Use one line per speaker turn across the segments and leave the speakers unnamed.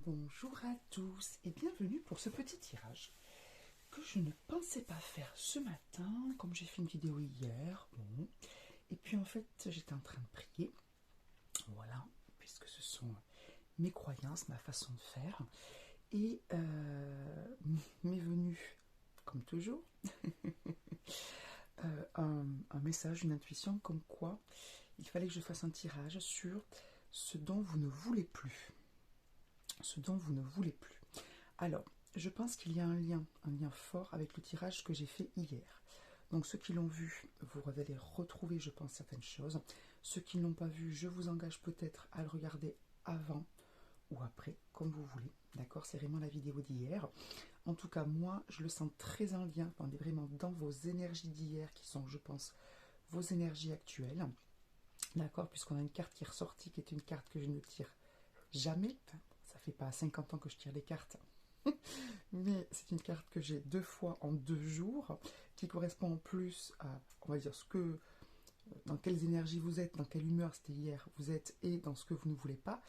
Bonjour à tous et bienvenue pour ce petit tirage que je ne pensais pas faire ce matin, comme j'ai fait une vidéo hier. Bon. Et puis en fait, j'étais en train de prier, voilà, puisque ce sont mes croyances, ma façon de faire. Et m'est venu, comme toujours, un message, une intuition comme quoi il fallait que je fasse un tirage sur ce dont vous ne voulez plus. Ce dont vous ne voulez plus. Alors, je pense qu'il y a un lien fort avec le tirage que j'ai fait hier. Donc ceux qui l'ont vu, vous allez retrouver, je pense, certaines choses. Ceux qui ne l'ont pas vu, je vous engage peut-être à le regarder avant ou après, comme vous voulez. D'accord, c'est vraiment la vidéo d'hier. En tout cas, moi, je le sens très en lien, on est vraiment dans vos énergies d'hier, qui sont, je pense, vos énergies actuelles. D'accord, puisqu'on a une carte qui est ressortie, qui est une carte que je ne tire jamais. Enfin, ça fait pas 50 ans que je tire les cartes. Mais c'est une carte que j'ai 2 fois en 2 jours, qui correspond en plus à, on va dire, dans quelles énergies vous êtes, dans quelle humeur c'était hier vous êtes, et dans ce que vous ne voulez pas.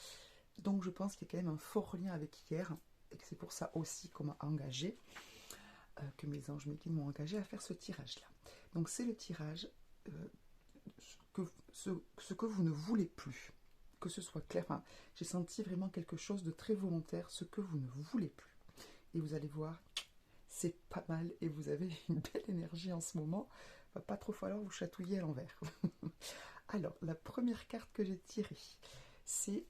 Donc je pense qu'il y a quand même un fort lien avec hier, et que c'est pour ça aussi qu'on m'a engagé, que mes anges, mes guides m'ont engagé à faire ce tirage-là. Donc c'est le tirage, ce que vous ne voulez plus, que ce soit clair. Enfin, j'ai senti vraiment quelque chose de très volontaire, ce que vous ne voulez plus. Et vous allez voir, c'est pas mal et vous avez une belle énergie en ce moment. Va pas trop falloir vous chatouiller à l'envers. Alors, la première carte que j'ai tirée, c'est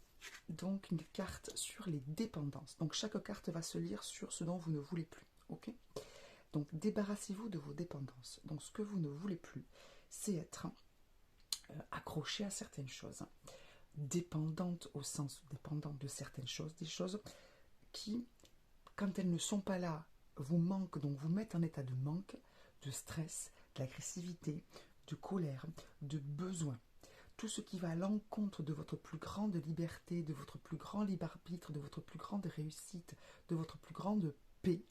donc une carte sur les dépendances. Donc, chaque carte va se lire sur ce dont vous ne voulez plus. Ok ? Donc, débarrassez-vous de vos dépendances. Donc, ce que vous ne voulez plus, c'est être accroché à certaines choses. Dépendante au sens dépendante de certaines choses, des choses qui, quand elles ne sont pas là, vous manquent, donc vous mettent en état de manque, de stress, d'agressivité, de colère, de besoin. Tout ce qui va à l'encontre de votre plus grande liberté, de votre plus grand libre arbitre, de votre plus grande réussite, de votre plus grande paix,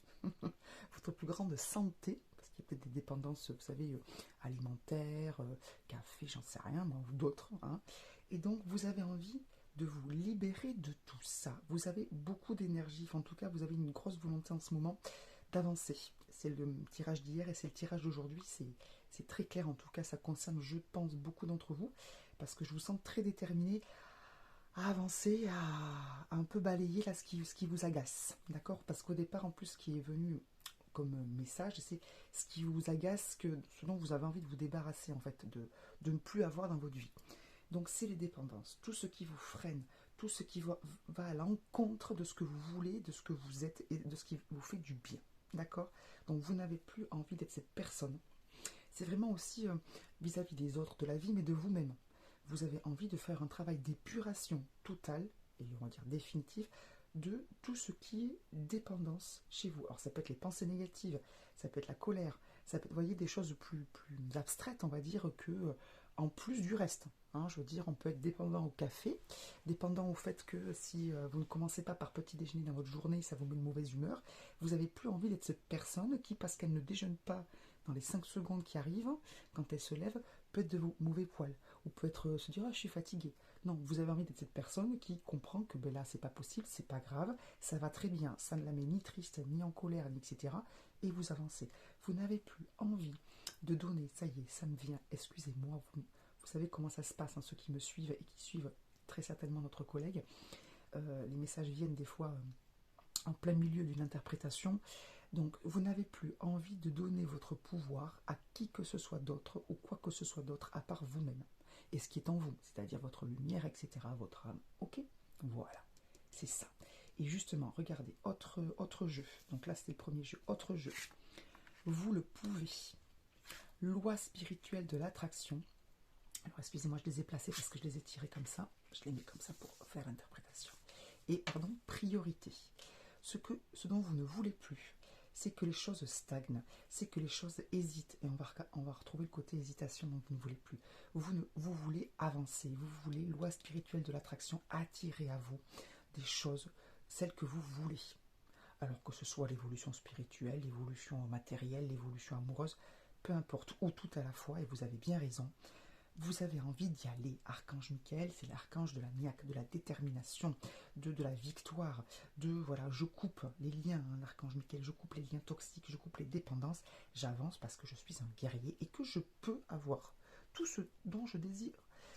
votre plus grande santé, parce qu'il y a peut-être des dépendances, vous savez, alimentaires, café, j'en sais rien, ou d'autres. Hein. Et donc, vous avez envie de vous libérer de tout ça. Vous avez beaucoup d'énergie, enfin, en tout cas, vous avez une grosse volonté en ce moment d'avancer. C'est le tirage d'hier et c'est le tirage d'aujourd'hui, c'est très clair, en tout cas, ça concerne, je pense, beaucoup d'entre vous, parce que je vous sens très déterminé à avancer, à un peu balayer là ce qui vous agace, d'accord? Parce qu'au départ, en plus, ce qui est venu comme message, c'est ce qui vous agace, ce dont vous avez envie de vous débarrasser, en fait, de ne plus avoir dans votre vie. Donc c'est les dépendances, tout ce qui vous freine, tout ce qui va à l'encontre de ce que vous voulez, de ce que vous êtes et de ce qui vous fait du bien. D'accord? Donc vous n'avez plus envie d'être cette personne. C'est vraiment aussi vis-à-vis des autres, de la vie, mais de vous-même. Vous avez envie de faire un travail d'épuration totale, et on va dire définitive, de tout ce qui est dépendance chez vous. Alors ça peut être les pensées négatives, ça peut être la colère, ça peut être, vous voyez, des choses plus abstraites, on va dire, que en plus du reste. Hein, je veux dire, on peut être dépendant au café, dépendant au fait que si vous ne commencez pas par petit déjeuner dans votre journée, ça vous met de mauvaise humeur. Vous n'avez plus envie d'être cette personne qui, parce qu'elle ne déjeune pas dans les 5 secondes qui arrivent, quand elle se lève, peut être de mauvais poil, ou peut être se dire ah, je suis fatiguée. Non, vous avez envie d'être cette personne qui comprend que ben là c'est pas possible, c'est pas grave, ça va très bien, ça ne la met ni triste, ni en colère, ni etc. Et vous avancez. Vous n'avez plus envie de donner, ça y est, ça me vient, excusez-moi, vous savez comment ça se passe, hein, ceux qui me suivent et qui suivent très certainement notre collègue. Les messages viennent des fois en plein milieu d'une interprétation. Donc vous n'avez plus envie de donner votre pouvoir à qui que ce soit d'autre ou quoi que ce soit d'autre à part vous-même. Et ce qui est en vous, c'est-à-dire votre lumière, etc., votre âme. Ok? Voilà, c'est ça. Et justement, regardez, autre jeu. Donc là, c'était le premier jeu. Autre jeu. Vous le pouvez. Loi spirituelle de l'attraction. Alors, excusez-moi, je les ai placés parce que je les ai tirés comme ça. Je les mets comme ça pour faire l'interprétation. Et, pardon, priorité. Ce dont vous ne voulez plus, c'est que les choses stagnent, c'est que les choses hésitent. Et on va retrouver le côté hésitation dont vous ne voulez plus. Vous voulez avancer, vous voulez, loi spirituelle de l'attraction, attirer à vous des choses, celles que vous voulez. Alors que ce soit l'évolution spirituelle, l'évolution matérielle, l'évolution amoureuse, peu importe, ou tout à la fois, et vous avez bien raison. Vous avez envie d'y aller. Archange Michael, c'est l'archange de la niaque, de la détermination, de la victoire, de voilà, je coupe les liens, hein, l'archange Michael, je coupe les liens toxiques, je coupe les dépendances, j'avance parce que je suis un guerrier et que je peux avoir tout ce dont je désire,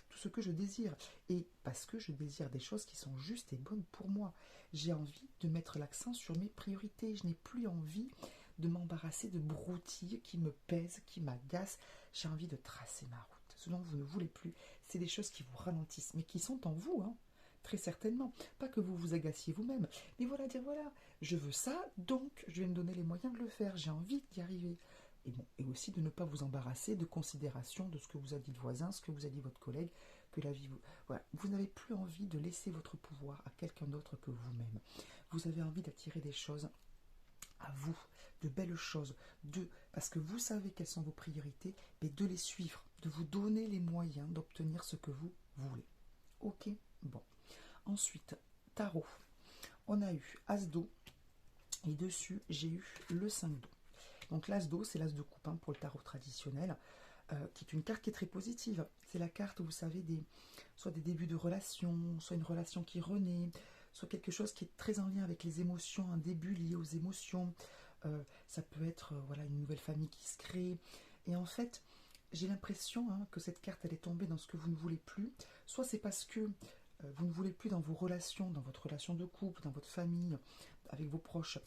tout ce que je désire, et parce que je désire des choses qui sont justes et bonnes pour moi. J'ai envie de mettre l'accent sur mes priorités, je n'ai plus envie de m'embarrasser de broutilles qui me pèsent, qui m'agacent, j'ai envie de tracer ma route. Ce dont vous ne voulez plus, c'est des choses qui vous ralentissent, mais qui sont en vous, hein, très certainement. Pas que vous vous agaciez vous-même, mais voilà, dire voilà, je veux ça, donc je vais me donner les moyens de le faire, j'ai envie d'y arriver. Et, bon, et aussi de ne pas vous embarrasser de considération de ce que vous a dit le voisin, ce que vous a dit votre collègue, que la vie vous... Voilà, vous n'avez plus envie de laisser votre pouvoir à quelqu'un d'autre que vous-même. Vous avez envie d'attirer des choses à vous, de belles choses, parce que vous savez quelles sont vos priorités, mais de les suivre, de vous donner les moyens d'obtenir ce que vous voulez. Ok. Bon. Ensuite, tarot. On a eu As d'eau, et dessus, j'ai eu le 5 d'eau. Donc l'As d'eau, c'est l'As de coupe hein, pour le tarot traditionnel, qui est une carte qui est très positive. C'est la carte, vous savez, soit des débuts de relation, soit une relation qui renaît, soit quelque chose qui est très en lien avec les émotions, un début lié aux émotions. Ça peut être voilà, une nouvelle famille qui se crée. Et en fait, j'ai l'impression hein, que cette carte, elle est tombée dans ce que vous ne voulez plus. Soit c'est parce que vous ne voulez plus dans vos relations, dans votre relation de couple, dans votre famille, avec vos proches,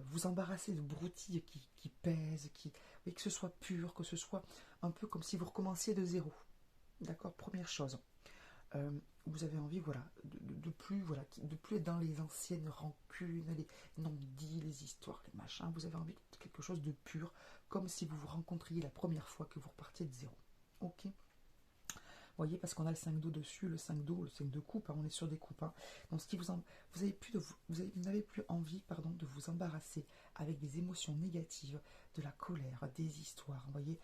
vous embarrasser de broutilles qui pèsent, que ce soit pur, que ce soit un peu comme si vous recommenciez de zéro. D'accord. Première chose. Vous avez envie voilà, de plus être dans les anciennes rancunes, les non-dits, les histoires, les machins. Vous avez envie de quelque chose de pur, comme si vous vous rencontriez la première fois que vous repartiez de zéro. Ok. Vous voyez, parce qu'on a le 5 d'eau dessus, le 5 d'eau, le 5 de coupe, hein, on est sur des coupes. Hein. Donc ce qui vous n'avez plus envie de vous embarrasser avec des émotions négatives, de la colère, des histoires. Vous voyez,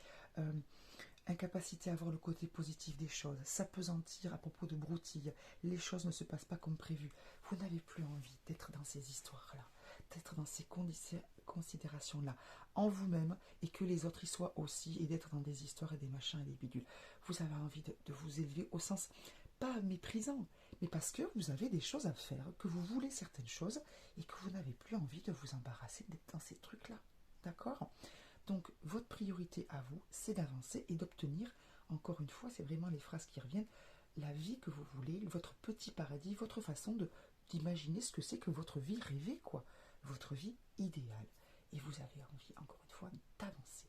incapacité à voir le côté positif des choses, s'apesantir à propos de broutilles, les choses ne se passent pas comme prévu. Vous n'avez plus envie d'être dans ces histoires-là, d'être dans ces considérations-là, en vous-même, et que les autres y soient aussi, et d'être dans des histoires et des machins et des bidules. Vous avez envie de vous élever au sens, pas méprisant, mais parce que vous avez des choses à faire, que vous voulez certaines choses, et que vous n'avez plus envie de vous embarrasser d'être dans ces trucs-là. D'accord ? Donc, votre priorité à vous, c'est d'avancer et d'obtenir, encore une fois, c'est vraiment les phrases qui reviennent, la vie que vous voulez, votre petit paradis, votre façon d'imaginer ce que c'est que votre vie rêvée, quoi. Votre vie idéale. Et vous avez envie, encore une fois, d'avancer,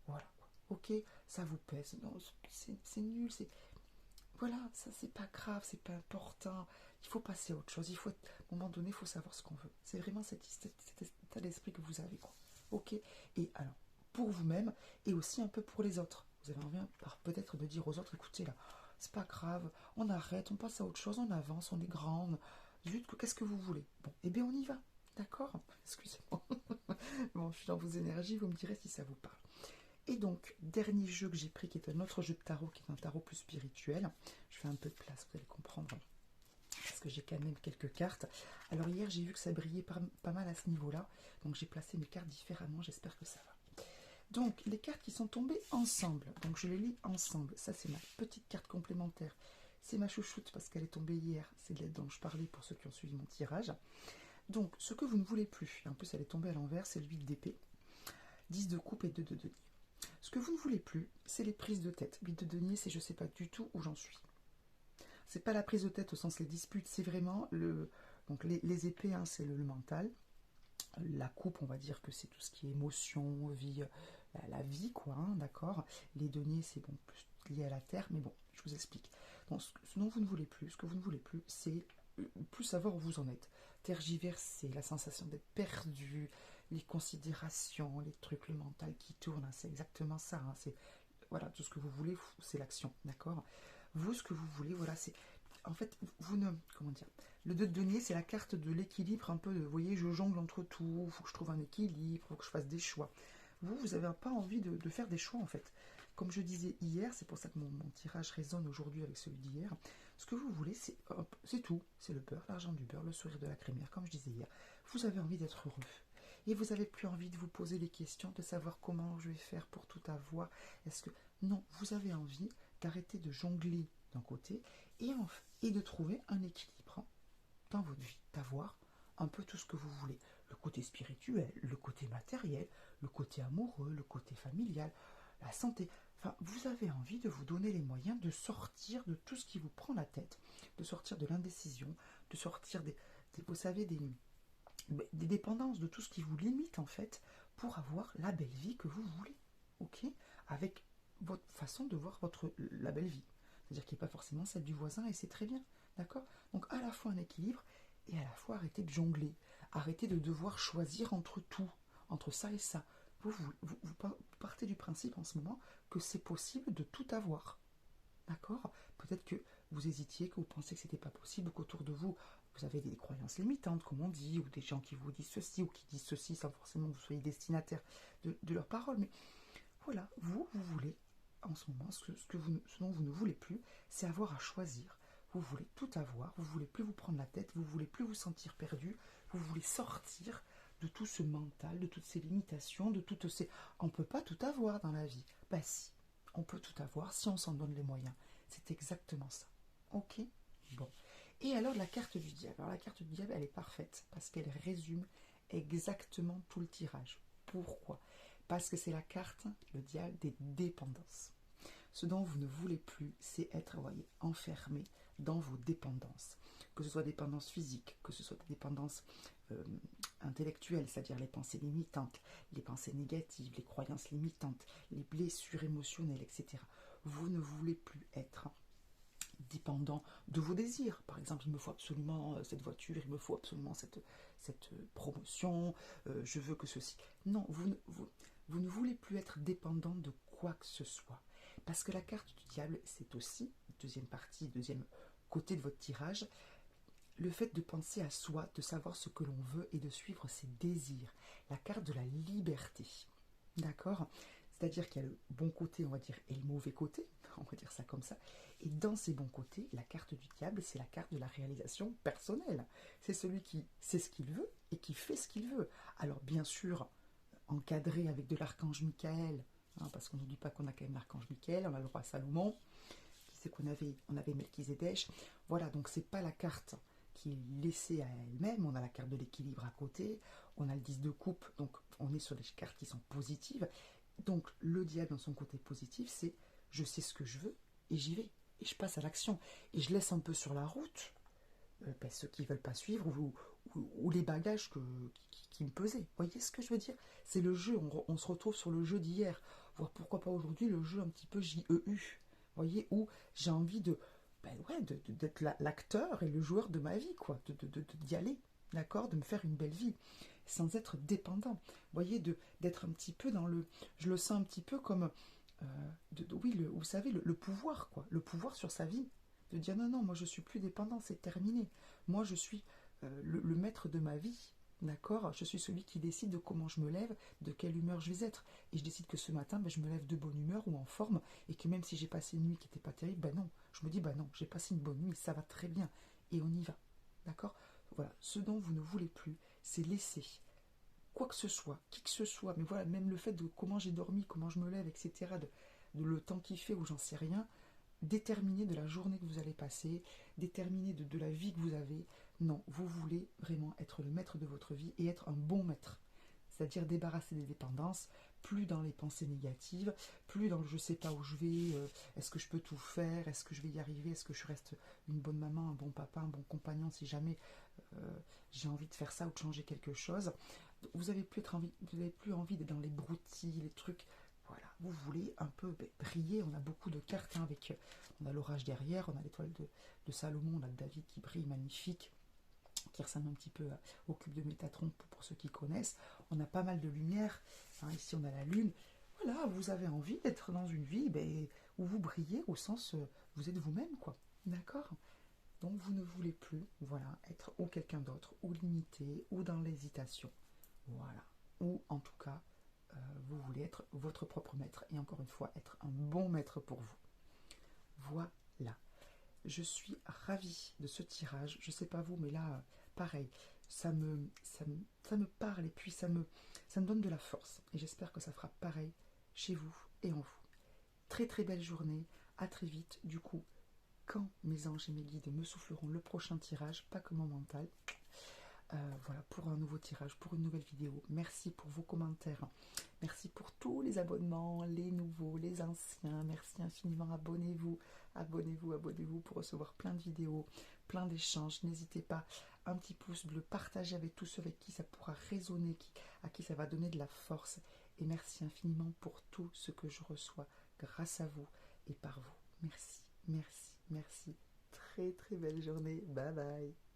voilà, quoi. Ok, ça vous pèse, non, c'est nul, voilà, ça c'est pas grave, c'est pas important, il faut passer à autre chose, à un moment donné, il faut savoir ce qu'on veut. C'est vraiment cet état d'esprit que vous avez, quoi. Ok. Et alors, pour vous-même et aussi un peu pour les autres. Vous avez envie peut-être de dire aux autres, écoutez là, c'est pas grave, on arrête, on passe à autre chose, on avance, on est grand, zut, qu'est-ce que vous voulez? Bon, eh bien on y va, d'accord? Excusez-moi. Bon, je suis dans vos énergies, vous me direz si ça vous parle. Et donc, dernier jeu que j'ai pris, qui est un autre jeu de tarot, qui est un tarot plus spirituel. Je fais un peu de place, vous allez comprendre, parce que j'ai quand même quelques cartes. Alors hier, j'ai vu que ça brillait pas mal à ce niveau-là, donc j'ai placé mes cartes différemment, j'espère que ça va. Donc, les cartes qui sont tombées ensemble, donc je les lis ensemble. Ça, c'est ma petite carte complémentaire. C'est ma chouchoute, parce qu'elle est tombée hier. C'est de l'aide dont je parlais pour ceux qui ont suivi mon tirage. Donc, ce que vous ne voulez plus, et en plus elle est tombée à l'envers, c'est le 8 d'épée, 10 de coupe et 2 de denier. Ce que vous ne voulez plus, c'est les prises de tête. 8 de denier, c'est je sais pas du tout où j'en suis. C'est pas la prise de tête au sens les disputes, c'est vraiment donc les épées, hein, c'est le mental. La coupe, on va dire que c'est tout ce qui est émotion, vie, la vie, quoi, hein, d'accord. Les deniers, c'est bon, plus lié à la terre, mais bon, je vous explique. Donc, ce dont vous ne voulez plus, ce que vous ne voulez plus, c'est plus savoir où vous en êtes. Tergiverser, la sensation d'être perdu, les considérations, les trucs, le mental qui tourne, hein, c'est exactement ça. Hein, c'est voilà, tout ce que vous voulez, c'est l'action, d'accord. Vous, ce que vous voulez, voilà, c'est en fait, vous ne, comment dire, le 2 de denier, c'est la carte de l'équilibre, un peu de, vous voyez, je jongle entre tout, il faut que je trouve un équilibre, il faut que je fasse des choix. Vous n'avez pas envie de faire des choix, en fait. Comme je disais hier, c'est pour ça que mon tirage résonne aujourd'hui avec celui d'hier, ce que vous voulez, c'est tout. C'est le beurre, l'argent du beurre, le sourire de la crémière, comme je disais hier. Vous avez envie d'être heureux. Et vous n'avez plus envie de vous poser les questions, de savoir comment je vais faire pour tout avoir. Est-ce que... Non, vous avez envie d'arrêter de jongler d'un côté et de trouver un équilibre dans votre vie, d'avoir un peu tout ce que vous voulez. Le côté spirituel, le côté matériel, le côté amoureux, le côté familial, la santé. Enfin, vous avez envie de vous donner les moyens de sortir de tout ce qui vous prend la tête, de sortir de l'indécision, de sortir vous savez, des dépendances, de tout ce qui vous limite en fait, pour avoir la belle vie que vous voulez, ok? Avec votre façon de voir la belle vie. C'est-à-dire qui n'est pas forcément celle du voisin et c'est très bien, d'accord? Donc à la fois un équilibre et à la fois arrêter de jongler, arrêter de devoir choisir entre tout, entre ça et ça. Vous partez du principe en ce moment que c'est possible de tout avoir, d'accord? Peut-être que vous hésitiez, que vous pensiez que c'était pas possible, qu'autour de vous, vous avez des croyances limitantes, comme on dit, ou des gens qui vous disent ceci ou qui disent ceci sans forcément que vous soyez destinataire de leurs paroles. Mais voilà, vous voulez, en ce moment, ce dont vous ne voulez plus, c'est avoir à choisir. Vous voulez tout avoir, vous voulez plus vous prendre la tête, vous voulez plus vous sentir perdu, vous voulez sortir de tout ce mental, de toutes ces limitations, de toutes ces... On ne peut pas tout avoir dans la vie. Bah si, on peut tout avoir si on s'en donne les moyens. C'est exactement ça. Ok? Bon. Et alors la carte du diable. Alors la carte du diable, elle est parfaite parce qu'elle résume exactement tout le tirage. Pourquoi? Parce que c'est la carte, le diable, des dépendances. Ce dont vous ne voulez plus, c'est être, vous voyez, enfermé dans vos dépendances. Que ce soit des dépendances physiques, que ce soit des dépendances intellectuelles, c'est-à-dire les pensées limitantes, les pensées négatives, les croyances limitantes, les blessures émotionnelles, etc. Vous ne voulez plus être dépendant de vos désirs. Par exemple, il me faut absolument cette voiture, il me faut absolument cette promotion, je veux que ceci. Non, vous ne voulez plus être dépendant de quoi que ce soit. Parce que la carte du diable, c'est aussi, deuxième partie, deuxième côté de votre tirage, le fait de penser à soi, de savoir ce que l'on veut et de suivre ses désirs. La carte de la liberté. D'accord? C'est-à-dire qu'il y a le bon côté, on va dire, et le mauvais côté, on va dire ça comme ça. Et dans ces bons côtés, la carte du diable, c'est la carte de la réalisation personnelle. C'est celui qui sait ce qu'il veut et qui fait ce qu'il veut. Alors bien sûr, encadré avec de l'archange Michael, hein, parce qu'on n'oublie pas qu'on a quand même l'archange Michael, on a le roi Salomon, qui sait qu'on avait Melchizedek. Voilà, donc c'est pas la carte qui est laissée à elle-même, on a la carte de l'équilibre à côté, on a le 10 de coupe, donc on est sur les cartes qui sont positives. Donc le diable dans son côté positif, c'est je sais ce que je veux et j'y vais, et je passe à l'action, et je laisse un peu sur la route ceux qui ne veulent pas suivre ou les bagages qui me pesaient. Vous voyez ce que je veux dire? C'est le jeu, on se retrouve sur le jeu d'hier, voire pourquoi pas aujourd'hui le jeu un petit peu JEU, vous voyez, où j'ai envie d'être l'acteur et le joueur de ma vie, quoi, d'y aller, d'accord, de me faire une belle vie, sans être dépendant, vous voyez, d'être un petit peu dans le... Je le sens un petit peu comme... vous savez, le pouvoir, quoi, le pouvoir sur sa vie, de dire non, non, moi je suis plus dépendant, c'est terminé. Moi je suis le maître de ma vie, d'accord? Je suis celui qui décide de comment je me lève, de quelle humeur je vais être. Et je décide que ce matin, je me lève de bonne humeur ou en forme, et que même si j'ai passé une nuit qui n'était pas terrible, non, je me dis, non, j'ai passé une bonne nuit, ça va très bien, et on y va, d'accord? Voilà, ce dont vous ne voulez plus, c'est laisser quoi que ce soit, qui que ce soit, mais voilà, même le fait de comment j'ai dormi, comment je me lève, etc., de le temps qu'il fait ou j'en sais rien, déterminer de la journée que vous allez passer, déterminer de la vie que vous avez. Non, vous voulez vraiment être le maître de votre vie et être un bon maître. C'est-à-dire débarrasser des dépendances, plus dans les pensées négatives, plus dans le je sais pas où je vais, est-ce que je peux tout faire, est-ce que je vais y arriver, est-ce que je reste une bonne maman, un bon papa, un bon compagnon si jamais j'ai envie de faire ça ou de changer quelque chose. Vous n'avez plus envie d'être dans les broutilles, les trucs. Voilà, vous voulez un peu briller. On a beaucoup de cartes avec, on a l'orage derrière, on a l'étoile de Salomon, on a David qui brille magnifique, qui ressemble un petit peu au cube de Métatron pour ceux qui connaissent. On a pas mal de lumière, hein, ici on a la lune. Voilà, vous avez envie d'être dans une vie où vous brillez au sens vous êtes vous-même, quoi. D'accord? Donc vous ne voulez plus, voilà, être ou quelqu'un d'autre, ou limité, ou dans l'hésitation. Voilà. Ou en tout cas, vous voulez être votre propre maître et encore une fois être un bon maître pour vous. Voilà. Je suis ravie de ce tirage. Je sais pas vous, mais là, pareil. ça me parle et puis ça me donne de la force. Et j'espère que ça fera pareil chez vous et en vous. Très très belle journée, à très vite. Du coup, quand mes anges et mes guides me souffleront le prochain tirage, pas que mon mental, voilà, pour un nouveau tirage, pour une nouvelle vidéo. Merci pour vos commentaires. Merci pour tous les abonnements, les nouveaux, les anciens. Merci infiniment. Abonnez-vous, abonnez-vous, abonnez-vous pour recevoir plein de vidéos, plein d'échanges. N'hésitez pas, un petit pouce bleu, partagez avec tous ceux avec qui ça pourra résonner, à qui ça va donner de la force. Et merci infiniment pour tout ce que je reçois grâce à vous et par vous. Merci, merci, merci. Très très belle journée. Bye bye.